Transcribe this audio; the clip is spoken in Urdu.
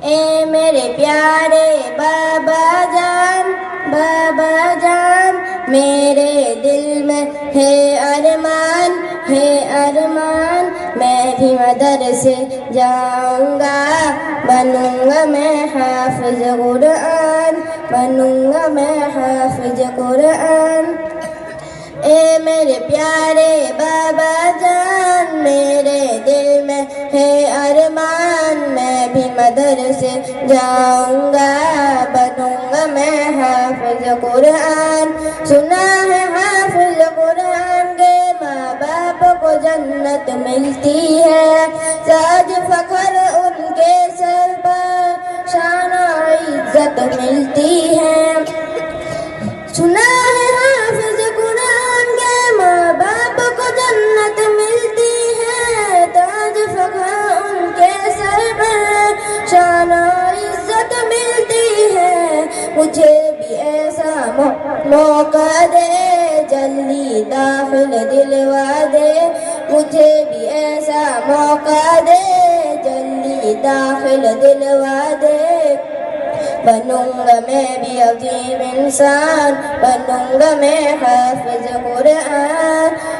اے میرے پیارے بابا جان میرے دل میں ہے ارمان میں بھی مدرسے جاؤں گا بنوں گا میں حافظ قرآن اے میرے پیارے بابا جان میرے دل میں ہے ارمان میں بھی مدرسے جاؤں گا بنوں گا میں حافظ قرآن سنا ہے حافظ قرآن کے ماں باپ کو جنت ملتی ہے تاج فخر ان کے سر پر شان و عزت ملتی ہے سنا ہے حافظ قرآن کے ماں باپ کو جنت ملتی ہے تاج فخر ان کے سر پر شان و عزت ملتی ہے مجھے بھی ایسا موقع دے جلدی داخل دلوا دے مجھے بھی ایسا موقع دے جلدی داخل دلوا دے بنوں گا میں بھی عظیم انسان بنوں گا میں حافظ قرآن